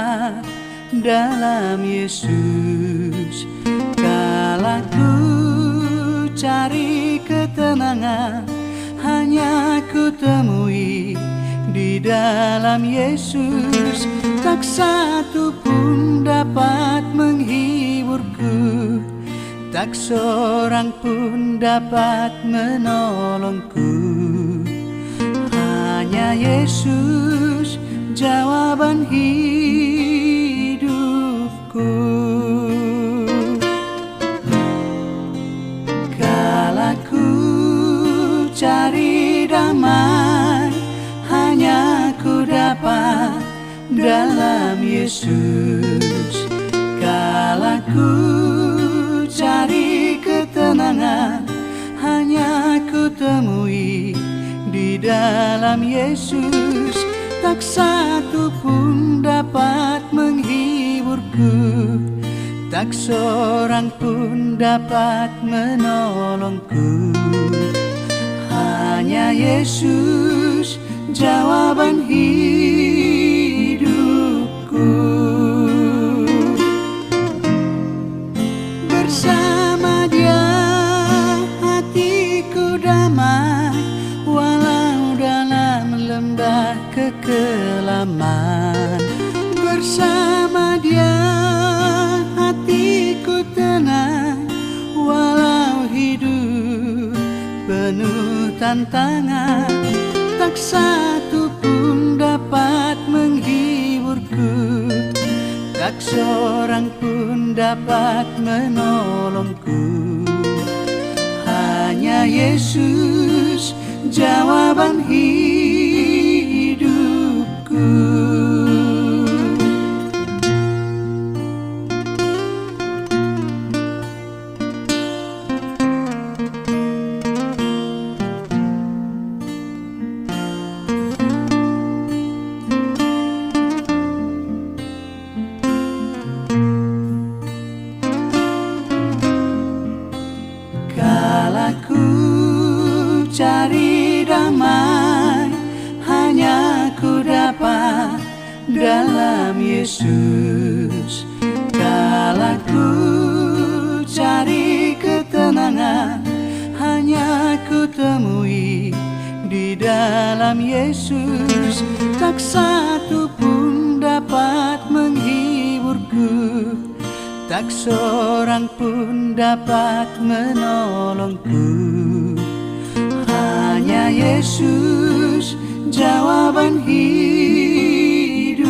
dapat dalam Yesus. Kala ku cari ketenangan, hanya ku temui di dalam Yesus. Tak satu pun dapat menghiburku, tak seorang pun dapat menolongku. Hanya Yesus jawaban hidupku. Kala ku cari damai, hanya ku dapat dalam Yesus. Kala ku cari ketenangan, hanya ku temui di dalam Yesus. Tak satu pun dapat menghiburku, tak seorang pun dapat menolongku. Hanya Yesus jawaban hidupku. Bersama Dia hatiku damai, walau dalam lembah kekelaman. Bersama Dia hatiku tenang, walau hidup penuh tantangan. Tak satu pun dapat menghiburku, tak seorang pun dapat menolongku. Hanya Yesus jawaban hidupku. Cari damai, hanya ku dapat dalam Yesus. Kala ku cari ketenangan, hanya ku temui di dalam Yesus. Tak satu pun dapat menghiburku, tak seorang pun dapat menolongku. Hanya Yesus jawaban hidupku.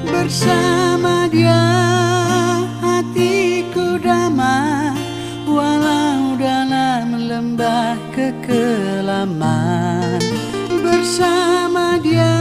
Bersama Dia hatiku damai, walau dalam lembah kekelaman. Bersama Dia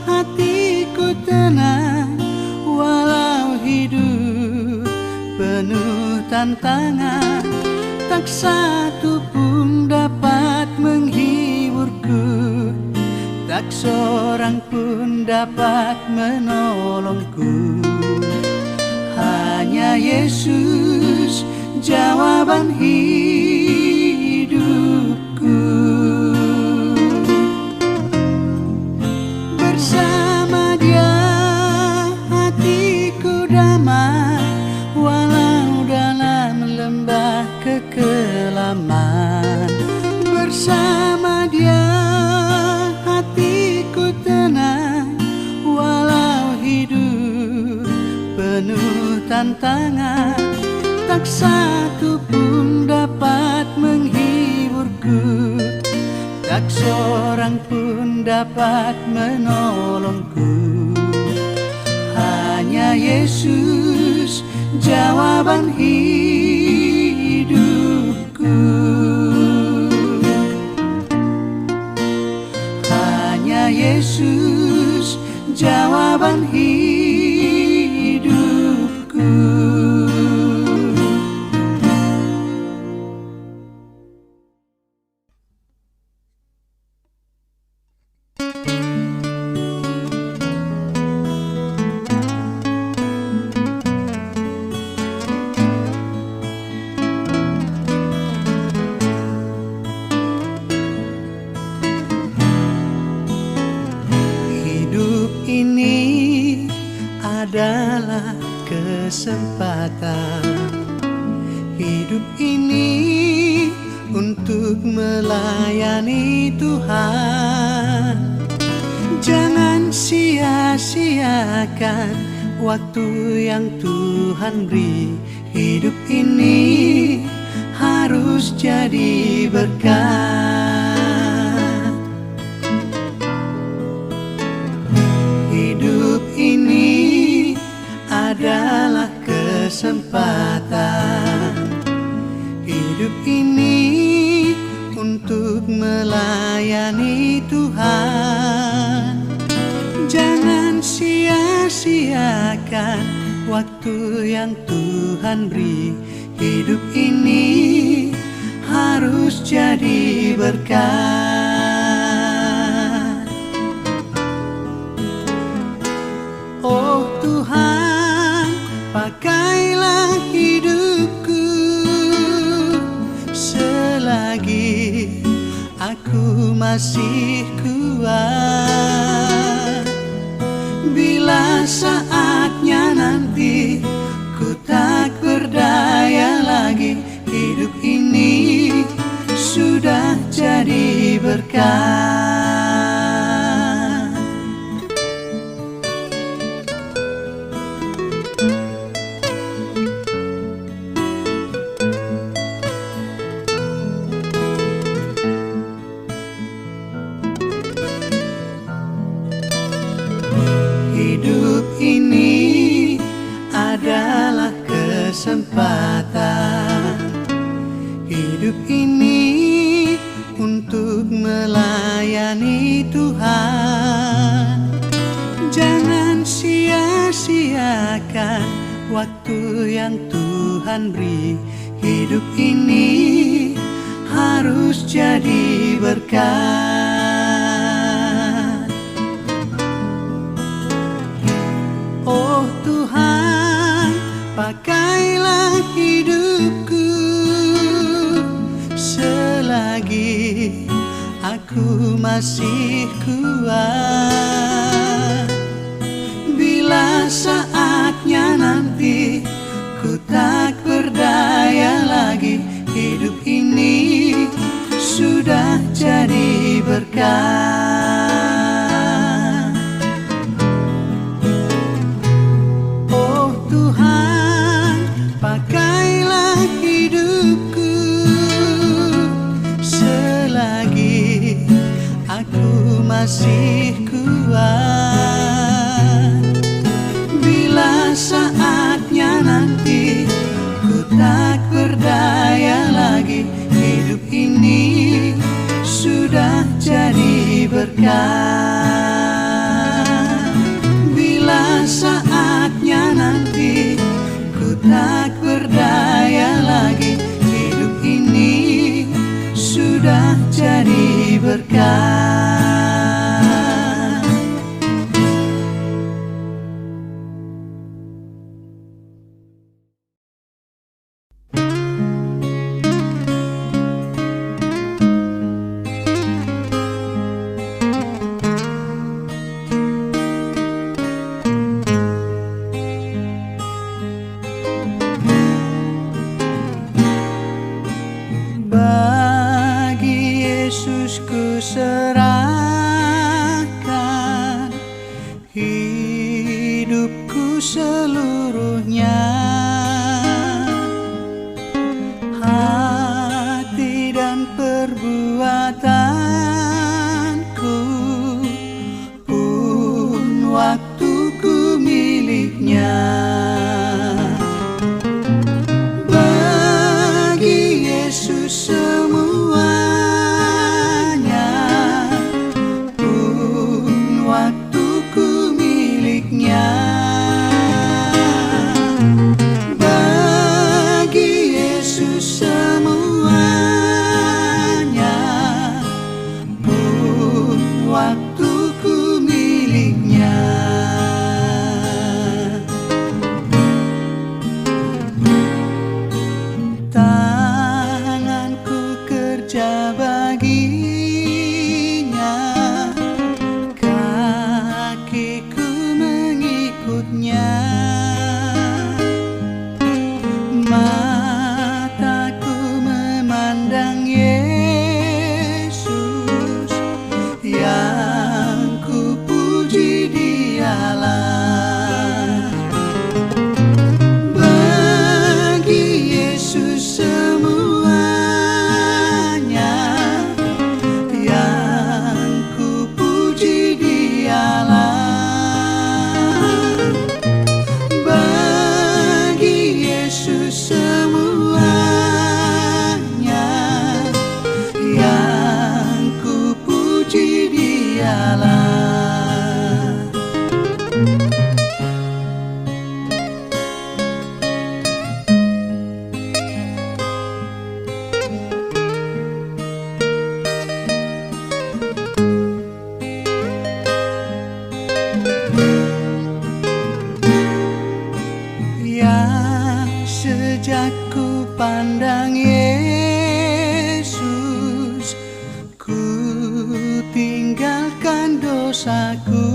hatiku tenang, walau hidup penuh tantangan. Tak satu pun dapat menghiburku, tak seorang pun dapat menolongku. Hanya Yesus jawaban hidupku. Bersama Dia hatiku damai, walau dalam lembah kekelaman. Bersama Dia hatiku tenang, walau hidup penuh tantangan. Tak satu pun dapat menghiburku, tak seorang pun dapat menolongku. Hanya Yesus jawaban hidupku. Hanya Yesus jawaban hidupku. adalah kesempatan. Hidup ini untuk melayani Tuhan. Jangan sia-siakan waktu yang Tuhan beri. Hidup ini harus jadi berkat. Hidup ini adalah kesempatan. Hidup ini untuk melayani Tuhan. Jangan sia-siakan waktu yang Tuhan beri. Hidup ini harus jadi berkat. Oh Tuhan, pakailah hidupku selagi aku masih kuat. Bila saatnya nanti ku tak berdaya lagi, hidup ini sudah jadi berkat. Hidup ini adalah kesempatan. Hidup ini untuk melayani Tuhan. Jangan sia-siakan waktu yang Tuhan beri. Hidup ini harus jadi berkat. Oh Tuhan, pakailah hidupku selagi aku masih kuat. Bila saatnya nanti ku tak berdaya lagi, hidup ini sudah jadi berkat. Oh Tuhan, pakailah hidupku selagi aku masih kuat. Bila saatnya nanti ku tak berdaya lagi, hidup ini sudah jadi berkat. Bila saatnya nanti ku tak berdaya lagi, hidup ini sudah jadi berkat. Bagi Yesus ku serahkan hidupku seluruhnya, hati dan perbuatanku pun waktuku miliknya. Bagi Yesus semuanya pun waktuku miliknya. Allah. Yang sejak ku pandang Yesus, ku tinggalkan dosaku.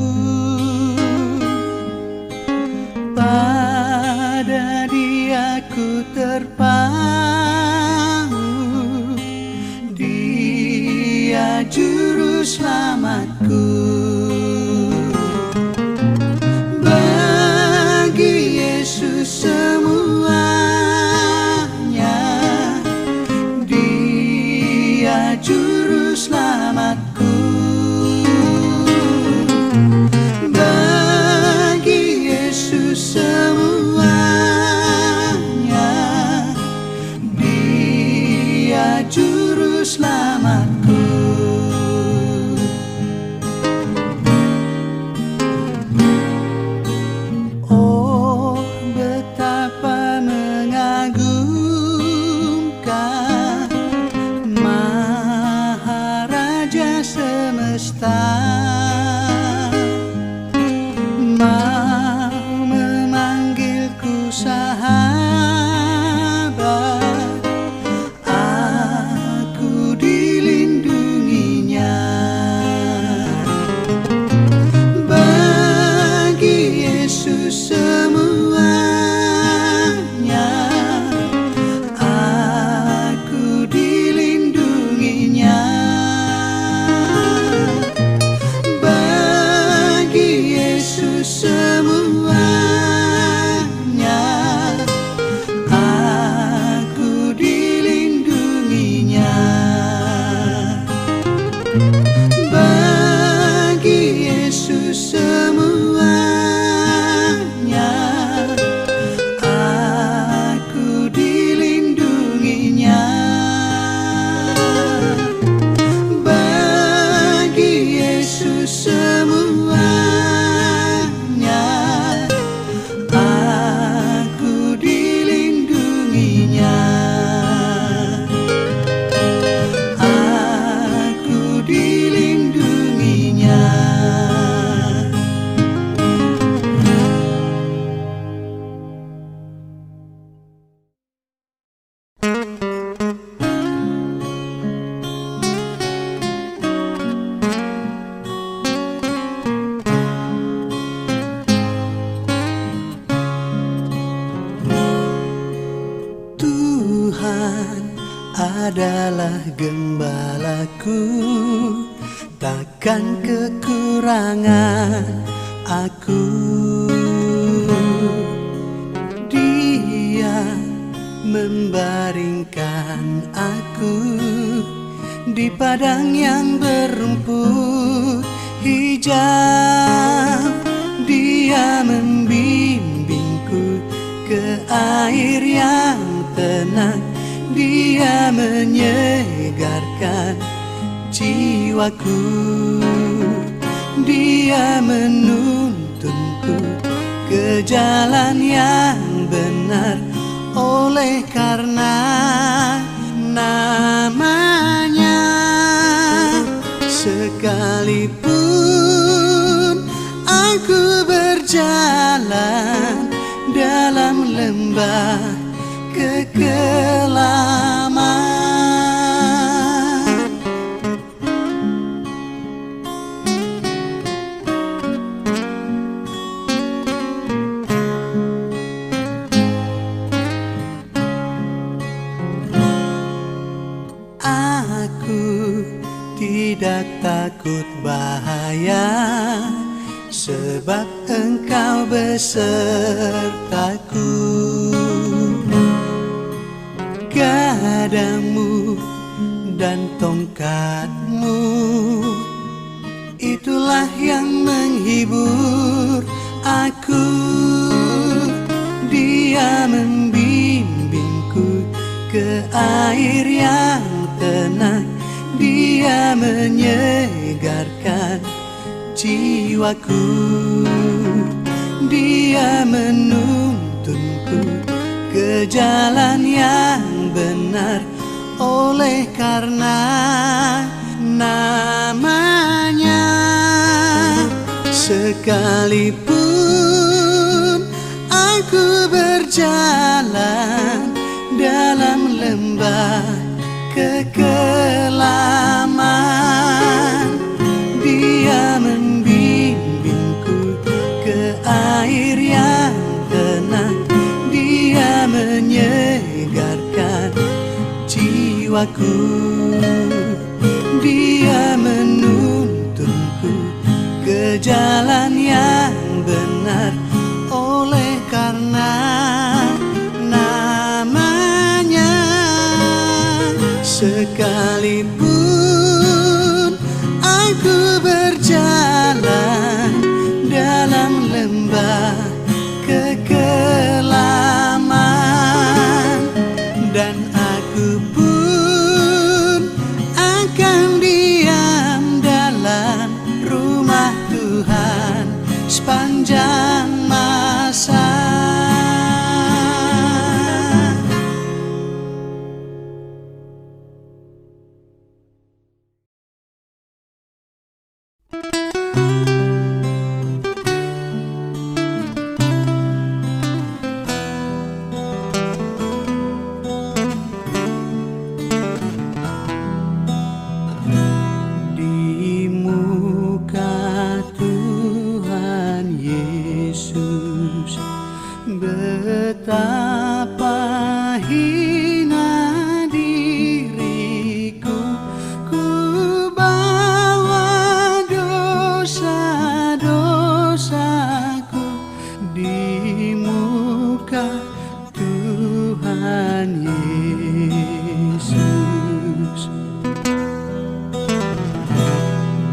Pada Dia ku terpaut, Dia juru selamatku. Bagi Yesus semuanya, Dia juru selamatku. Bagi Yesus semuanya, Dia juru selamatku. Oh, betapa mengagumkan Maharaja semesta, mau memanggilku sahabat, aku dilindunginya. Bagi Yesus semuanya, aku dilindunginya. Bagi Yesus semuanya, aku dilindunginya. Bagi Yesus semuanya, aku dilindunginya. Bagi Yesus semuanya, aku dilindunginya. Aku dilindunginya. Tuhan adalah gembalaku, takkan kekurangan aku. Dia membaringkan aku di padang yang berumput hijau. Dia membimbingku ke air yang tenang. Dia menyegarkan jiwaku. Dia menuntunku ke jalan yang benar, oleh karena namanya. Sekalipun aku berjalan dalam lembah kekelaman, aku tidak takut bahaya, sebab Engkau besertaku. Gadamu dan tongkatmu, itulah yang menghibur aku. Dia membimbingku ke air yang tenang. Dia menyegarkan jiwaku. Dia menuntunku ke jalan yang benar, oleh karena namanya. Sekalipun aku berjalan dalam lembah kekelaman, Dia membimbingku ke air yang tenang. Dia menyegarkan jiwaku. Dia menuntunku ke jalan yang benar, oleh karena namanya. Sekalipun aku berjalan dalam lembah kekelaman, dan aku pun akan diam dalam rumah Tuhan sepanjang masa. Di muka Tuhan Yesus, betapa hina diriku. Ku bawa dosa-dosaku di muka Tuhan Yesus.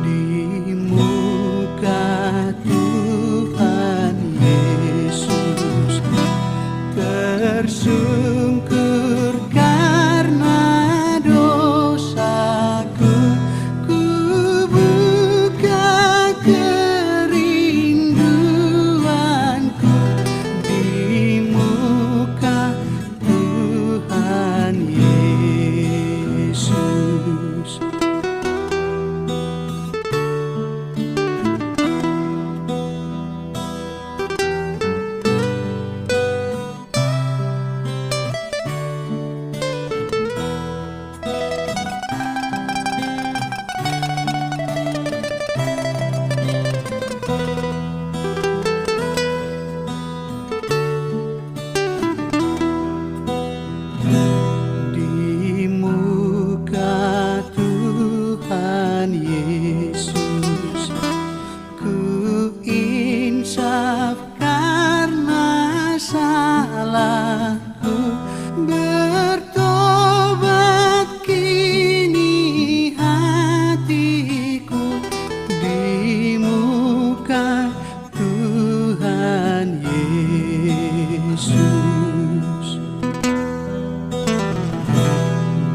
Di muka Tuhan Yesus, tersungkur karena dosaku. Ku buka kerinduanku di muka Tuhan Yesus. Di muka Tuhan Yesus, ku insaf karena salahku. Bertobat kini hatiku di muka Tuhan Yesus.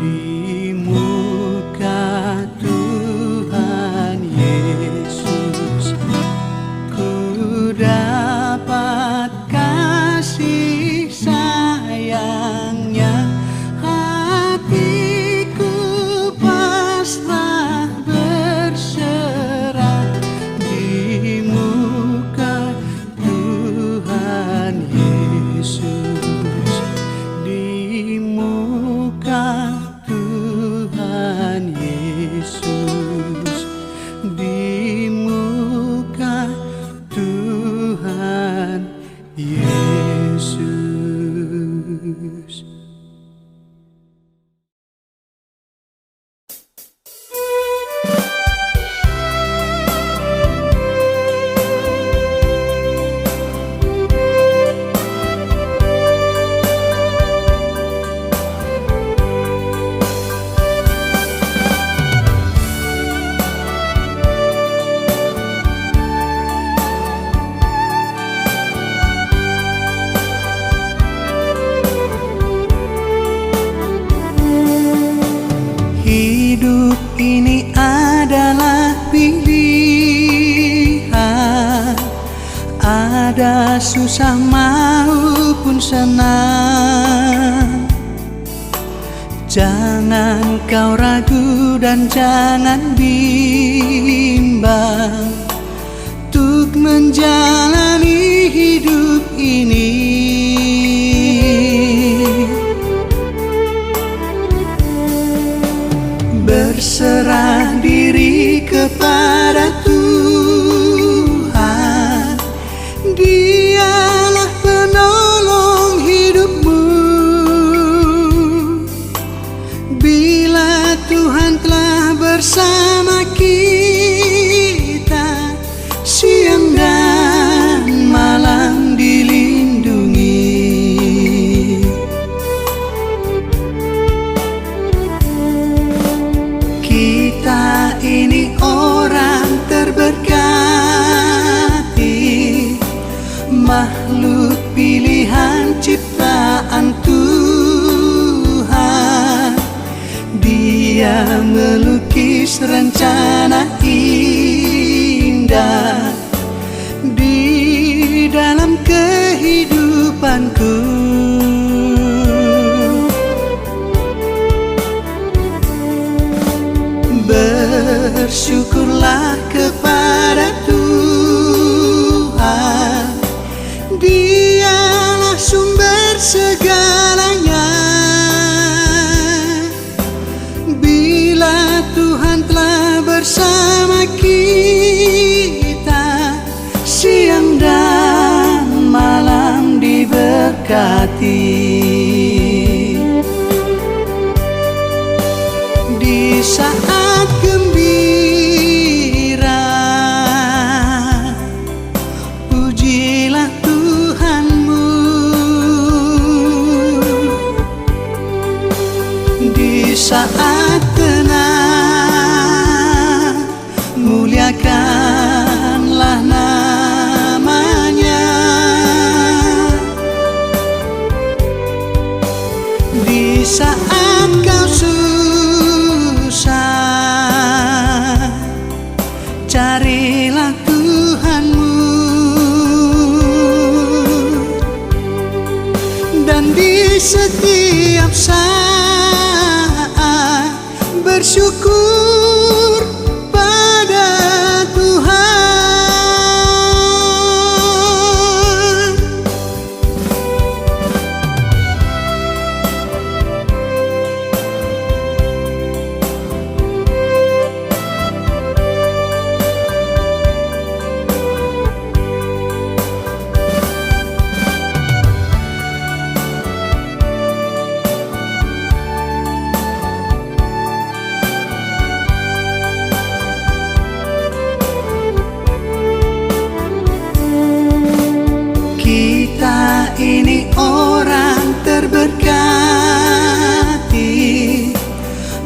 Di muka Tuhan Yesus, ku dapat kasih sayangnya. Hatiku pasrah berserah di susah maupun senang, jangan kau ragu dan jangan bimbang untuk menjalani hidup ini. Berserah diri kepada Tuhan, Dialah penolong hidupmu. Bila Tuhan telah bersama kita, siang dan malam dilindungi. Kita ini orang terberkati, makhluk pilihan ciptaan Tuhan. Dia melukis rencana indah di dalam kehidupanku. Bersyukurlah kepada Tuhan, Dialah sumber segalanya. Bila Tuhan telah bersama kita, siang dan malam diberkati. Di saat gembira, pujilah Tuhanmu. Di saat tenang, muliakanlah namanya. Di saat kau susah, carilah Tuhanmu. Dan di setiap saat bersyukur pada Tuhan. Kita ini orang terberkati,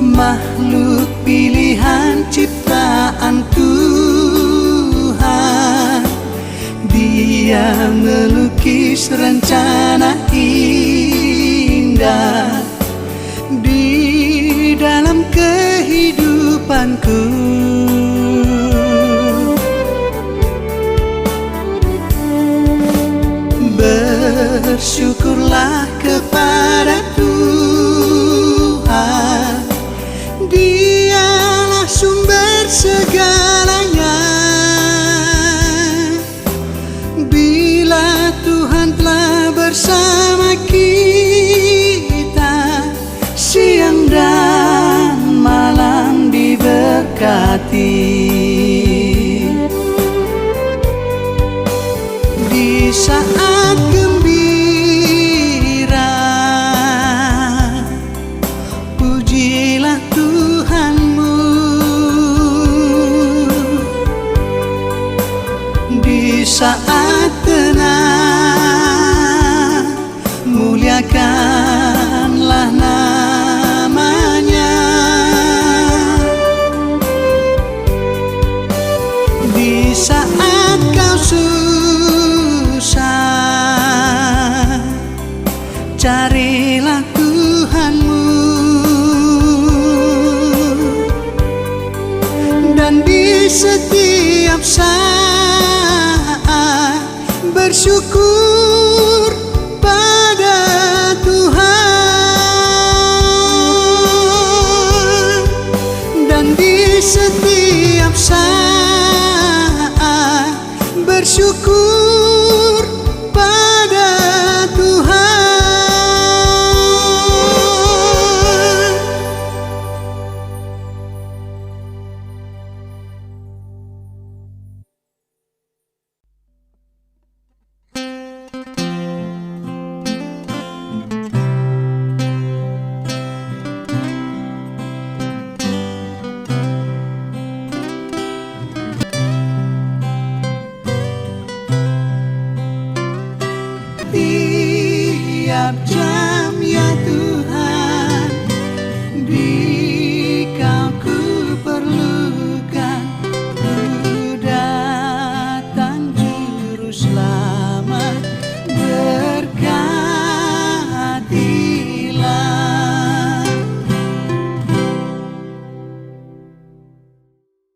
makhluk pilihan ciptaan Tuhan. Dia melukis rencana indah di dalam kehidupanku. Bersyukurlah kepada Tuhan, Dialah sumber segalanya. Bila Tuhan telah bersama kita, siang dan malam diberkati. Di saat gembira, pujilah Tuhanmu. Di saat tenang, muliakanlah namanya. Di saat kau susah, carilah Tuhanmu. Dan di setiap saat bersyukur bersyukur pada Tuhan, dan di setiap saat bersyukur pada Tuhan. Tiap jam ya Tuhan,